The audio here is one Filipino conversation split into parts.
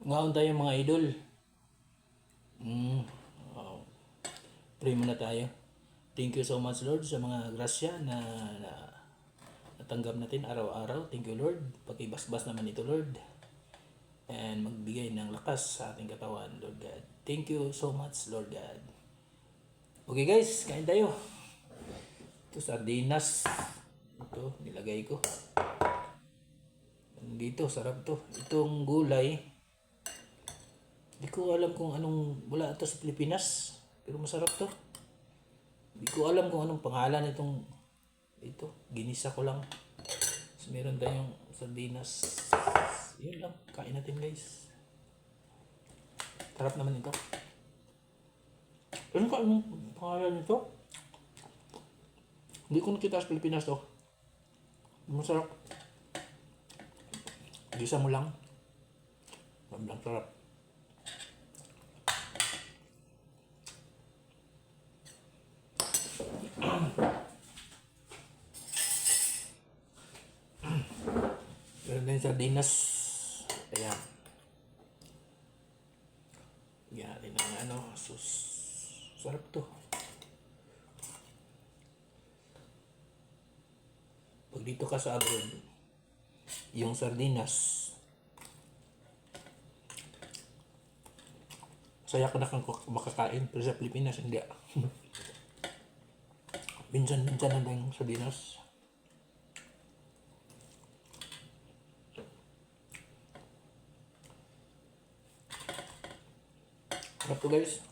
Ngaon tayo mga idol. Oh, pray muna tayo. Thank you so much Lord sa mga grasya na natanggap natin araw-araw. Thank you Lord. Pakibasbas naman ito Lord. And magbigay ng lakas sa ating katawan Lord God. Thank you so much Lord God. Okay guys, kain tayo. Ito sardinas. Ito, nilagay ko. Dito, sarap to. Itong gulay, di ko alam kung anong, wala ito sa Pilipinas. Pero masarap to. Di ko alam kung anong pangalan itong, ito, ginisa ko lang. So, meron tayong sardinas. Yun lang, kain natin guys. Sarap naman ito. Ano ka, anong pangalan nito? Hindi ko nakita sa Pilipinas to. Masarap. Gisa mo lang. Sobrang sarap. Meron din sardinas. Ayan. Bigyan natin ng sus. Sarap to. Pag dito ka sa abroad, yung sardinas, saya ka na kang makakain. Pero sa Pilipinas, hindi. Minsan-minsan na lang yung sardinas. Sarap to guys.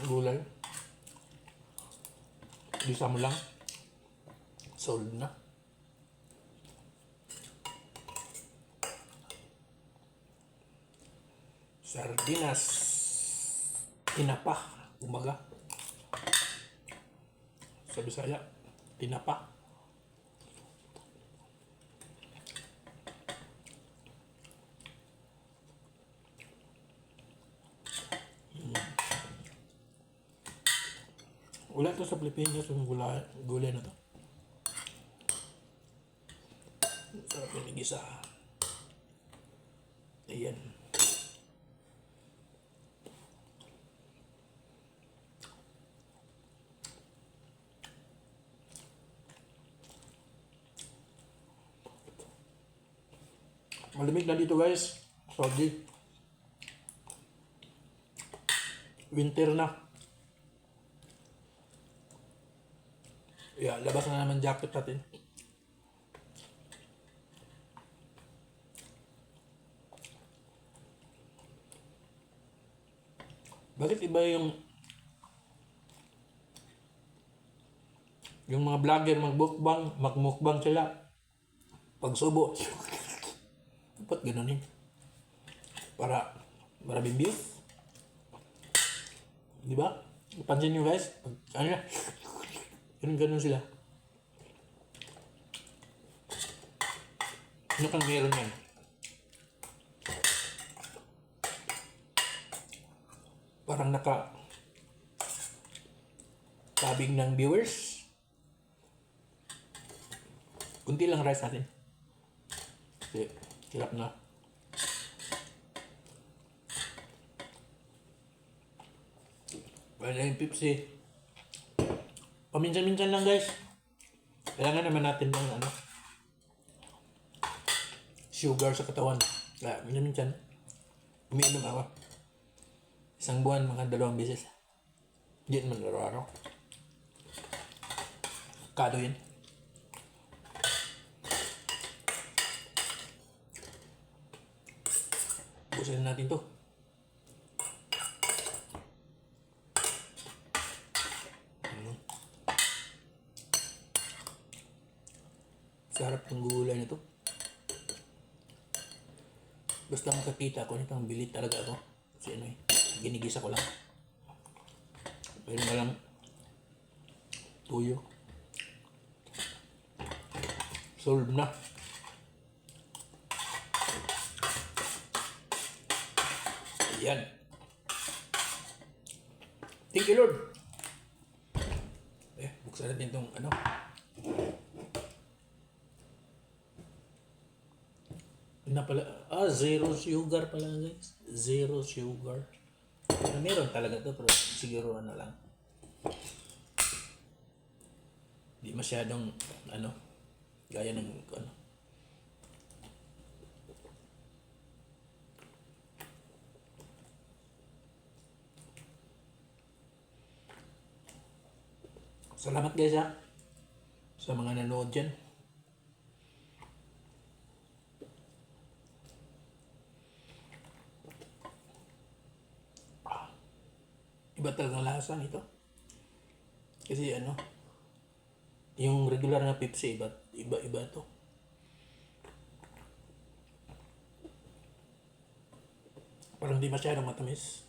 Gulay. Gisa mo lang. Sold na. Sardinas. Tinapa. Umaga. Sa Bisaya. Tinapa. Wala to sa Pilipinas yung gulay na to. Sarap yung gisa. Ayan. Malamig na dito guys. Saudi. Winter na. Yeah, labas na naman jacket natin. Bakit iba yung mga vlogger magmukbang sila pag subo? Dapat ganonin. Para maraming views. Di ba? Pansin nyo guys, ano na? Ganun sila. Ano kang meron yan? Parang tabing ng viewers. Kunti lang rice natin. Kasi hirap na. Wala yung Pepsi. Paminsan-minsan lang guys. Kailangan naman natin ng sugar sa katawan. Kaya minsan umiinom ako. Isang buwan, mga 2 beses. Hindi naman araw-araw. Kado yun. Busin natin to. Sarap ng gulay na to. Basta makakita ko nito, ang bilit talaga ako. Kasi ginigisa ko lang. Pero na lang tuyo. Solve na. Ayan. Thank you Lord. Buksan natin itong Na pala, zero sugar pala guys. Zero sugar. Meron talaga to pero siguro ano lang. Di masyadong ano, gaya ng ano. Salamat guys ha sa mga nanood dyan. Iba talagang lasa nito. Kasi ano, yung regular na Pepsi, iba to. Parang di masyadong matamis.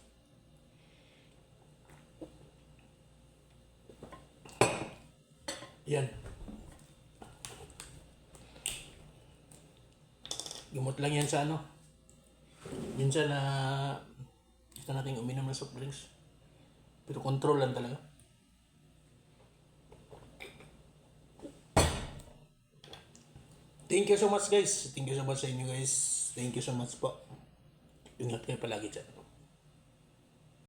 Yan. Gamot lang yan sa ano. Minsan na gusto natin uminom ng soft drinks. Pero control lang talaga. Thank you so much guys. Thank you so much sa inyo guys. Thank you so much po. Ingat kayo palagi dyan.